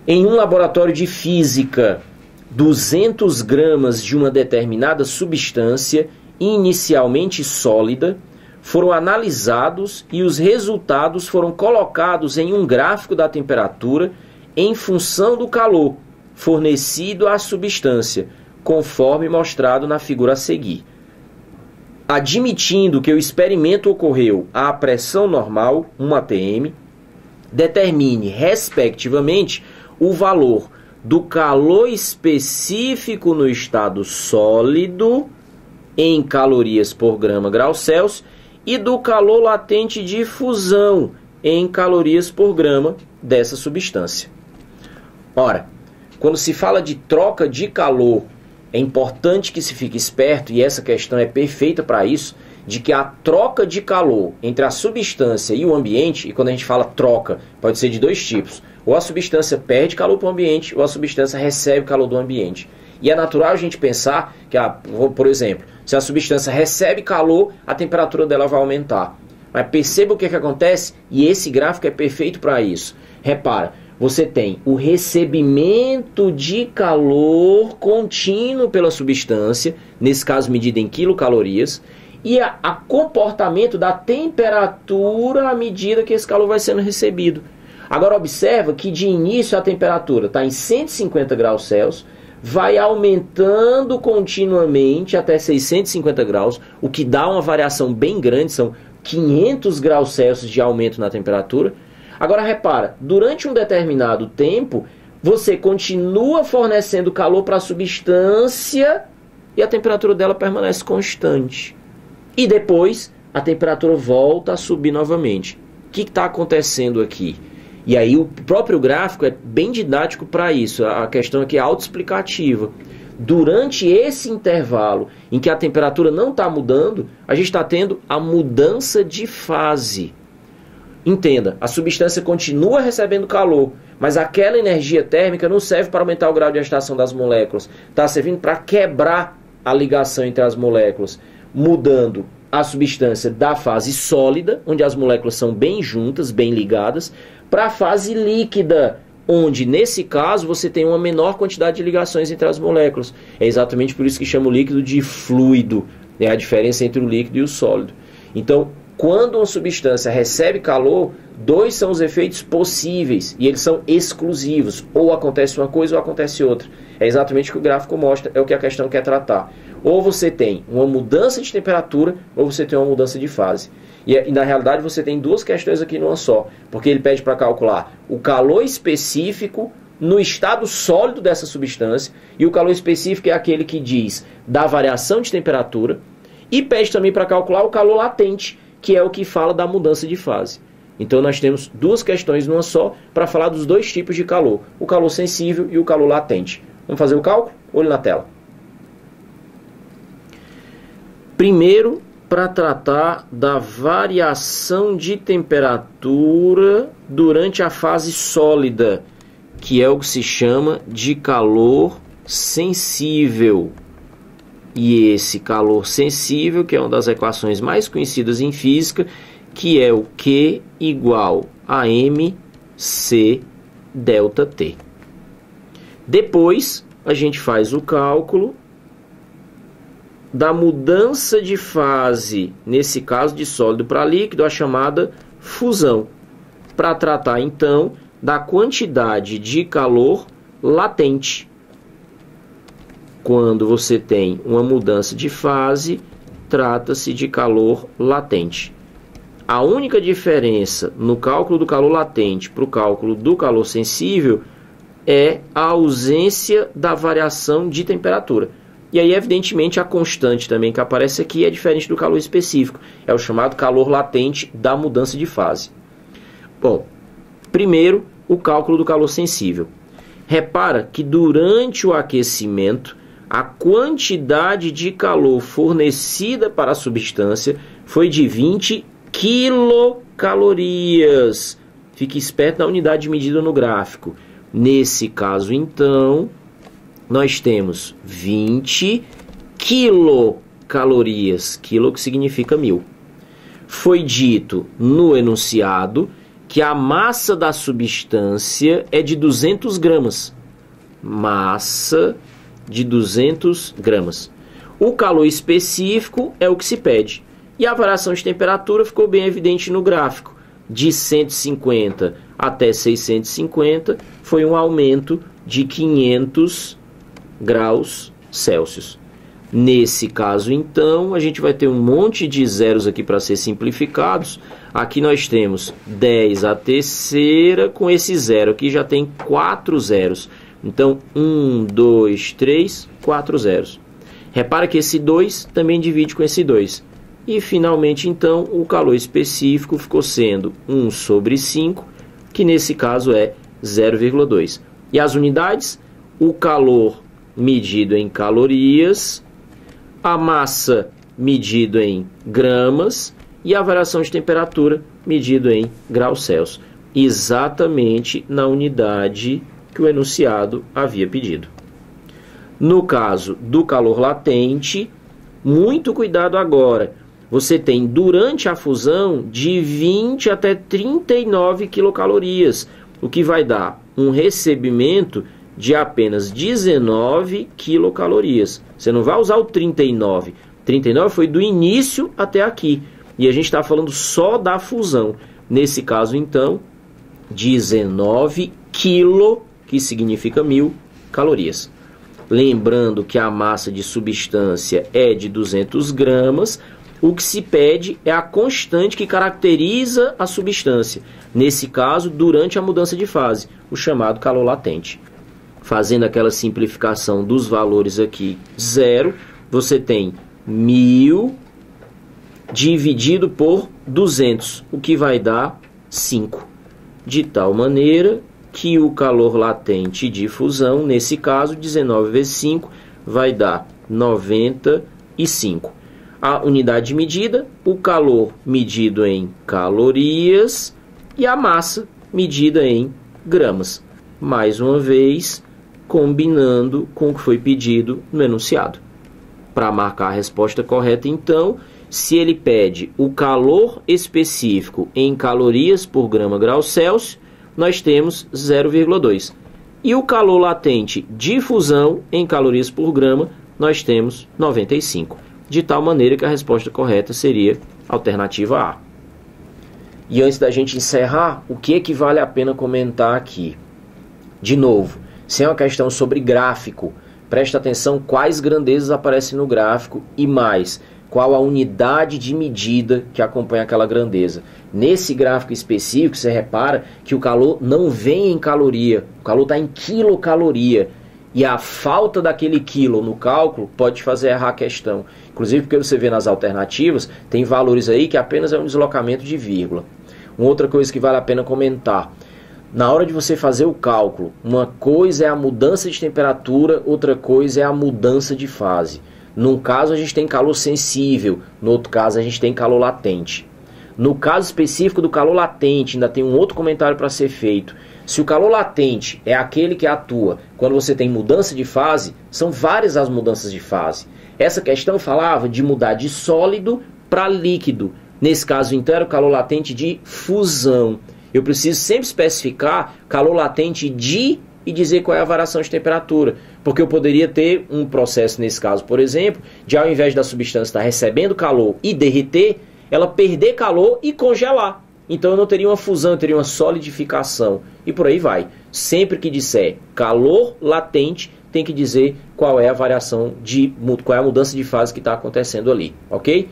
Em um laboratório de física, 200 gramas de uma determinada substância, inicialmente sólida, foram analisados e os resultados foram colocados em um gráfico da temperatura em função do calor fornecido à substância, conforme mostrado na figura a seguir. Admitindo que o experimento ocorreu à pressão normal, 1 atm, determine, respectivamente, o valor do calor específico no estado sólido em calorias por grama grau Celsius e do calor latente de fusão em calorias por grama dessa substância. Ora, quando se fala de troca de calor, é importante que se fique esperto, e essa questão é perfeita para isso, de que a troca de calor entre a substância e o ambiente, e quando a gente fala troca, pode ser de dois tipos, ou a substância perde calor para o ambiente, ou a substância recebe calor do ambiente. E é natural a gente pensar que, por exemplo, se a substância recebe calor, a temperatura dela vai aumentar. Mas perceba o que acontece, e esse gráfico é perfeito para isso. Repara, você tem o recebimento de calor contínuo pela substância, nesse caso medido em quilocalorias, e a comportamento da temperatura à medida que esse calor vai sendo recebido. Agora observa que de início a temperatura está em 150 graus Celsius, vai aumentando continuamente até 650 graus, o que dá uma variação bem grande, são 500 graus Celsius de aumento na temperatura. Agora repara, durante um determinado tempo, você continua fornecendo calor para a substância e a temperatura dela permanece constante. E depois a temperatura volta a subir novamente. O que está acontecendo aqui? E aí o próprio gráfico é bem didático para isso. A questão aqui é autoexplicativa. Durante esse intervalo em que a temperatura não está mudando, a gente está tendo a mudança de fase. Entenda, a substância continua recebendo calor, mas aquela energia térmica não serve para aumentar o grau de agitação das moléculas. Está servindo para quebrar a ligação entre as moléculas, mudando a substância da fase sólida, onde as moléculas são bem juntas, bem ligadas, para a fase líquida, onde, nesse caso, você tem uma menor quantidade de ligações entre as moléculas. É exatamente por isso que chama o líquido de fluido. É a diferença entre o líquido e o sólido. Então, quando uma substância recebe calor, dois são os efeitos possíveis, e eles são exclusivos. Ou acontece uma coisa ou acontece outra. É exatamente o que o gráfico mostra, é o que a questão quer tratar. Ou você tem uma mudança de temperatura, ou você tem uma mudança de fase. E na realidade você tem duas questões aqui numa só, porque ele pede para calcular o calor específico no estado sólido dessa substância, e o calor específico é aquele que diz da variação de temperatura, e pede também para calcular o calor latente, que é o que fala da mudança de fase. Então nós temos duas questões numa só para falar dos dois tipos de calor, o calor sensível e o calor latente. Vamos fazer o cálculo? Olho na tela. Primeiro, para tratar da variação de temperatura durante a fase sólida, que é o que se chama de calor sensível. E esse calor sensível, que é uma das equações mais conhecidas em física, que é o Q igual a mc delta T. Depois, a gente faz o cálculo da mudança de fase, nesse caso de sólido para líquido, a chamada fusão, para tratar então da quantidade de calor latente. Quando você tem uma mudança de fase, trata-se de calor latente. A única diferença no cálculo do calor latente para o cálculo do calor sensível é a ausência da variação de temperatura. E aí, evidentemente, a constante também que aparece aqui é diferente do calor específico. É o chamado calor latente da mudança de fase. Bom, primeiro, o cálculo do calor sensível. Repara que durante o aquecimento, a quantidade de calor fornecida para a substância foi de 20 quilocalorias. Fique esperto na unidade de medida no gráfico. Nesse caso, então, nós temos 20 quilocalorias, quilo que significa 1000. Foi dito no enunciado que a massa da substância é de 200 gramas. Massa de 200 gramas. O calor específico é o que se pede. E a variação de temperatura ficou bem evidente no gráfico. De 150 até 650 foi um aumento de 500 graus Celsius. Nesse caso, então, a gente vai ter um monte de zeros aqui para ser simplificados. Aqui nós temos 10 a terceira, com esse zero aqui já tem 4 zeros. Então, 1, 2, 3, 4 zeros. Repara que esse 2 também divide com esse 2. E, finalmente, então, o calor específico ficou sendo 1 sobre 5, que nesse caso é 0,2. E as unidades? O calor medido em calorias, a massa medido em gramas e a variação de temperatura medido em graus Celsius. Exatamente na unidade que o enunciado havia pedido. No caso do calor latente, muito cuidado agora. Você tem durante a fusão de 20 até 39 quilocalorias, o que vai dar um recebimento de apenas 19 quilocalorias. Você não vai usar o 39. 39 foi do início até aqui. E a gente está falando só da fusão. Nesse caso, então, 19 quilo, que significa 1000 calorias. Lembrando que a massa de substância é de 200 gramas, o que se pede é a constante que caracteriza a substância. Nesse caso, durante a mudança de fase, o chamado calor latente. Fazendo aquela simplificação dos valores aqui, 0, você tem 1000 dividido por 200, o que vai dar 5. De tal maneira que o calor latente de fusão, nesse caso, 19 vezes 5, vai dar 95. A unidade de medida, o calor medido em calorias e a massa medida em gramas. Mais uma vez, combinando com o que foi pedido no enunciado. Para marcar a resposta correta, então, se ele pede o calor específico em calorias por grama grau Celsius, nós temos 0,2. E o calor latente de fusão em calorias por grama, nós temos 95. De tal maneira que a resposta correta seria a alternativa A. E antes da gente encerrar, o que é que vale a pena comentar aqui? De novo, se é uma questão sobre gráfico, presta atenção quais grandezas aparecem no gráfico e mais, qual a unidade de medida que acompanha aquela grandeza. Nesse gráfico específico, você repara que o calor não vem em caloria, o calor está em quilocaloria. E a falta daquele quilo no cálculo pode te fazer errar a questão. Inclusive porque você vê nas alternativas, tem valores aí que apenas é um deslocamento de vírgula. Uma outra coisa que vale a pena comentar. Na hora de você fazer o cálculo, uma coisa é a mudança de temperatura, outra coisa é a mudança de fase. Num caso a gente tem calor sensível, no outro caso a gente tem calor latente. No caso específico do calor latente, ainda tem um outro comentário para ser feito. Se o calor latente é aquele que atua quando você tem mudança de fase, são várias as mudanças de fase. Essa questão falava de mudar de sólido para líquido. Nesse caso, então, era o calor latente de fusão. Eu preciso sempre especificar calor latente de e dizer qual é a variação de temperatura. Porque eu poderia ter um processo, nesse caso, por exemplo, de ao invés da substância estar recebendo calor e derreter, ela perder calor e congelar. Então eu não teria uma fusão, eu teria uma solidificação. E por aí vai. Sempre que disser calor latente, tem que dizer qual é a variação qual é a mudança de fase que está acontecendo ali. Ok?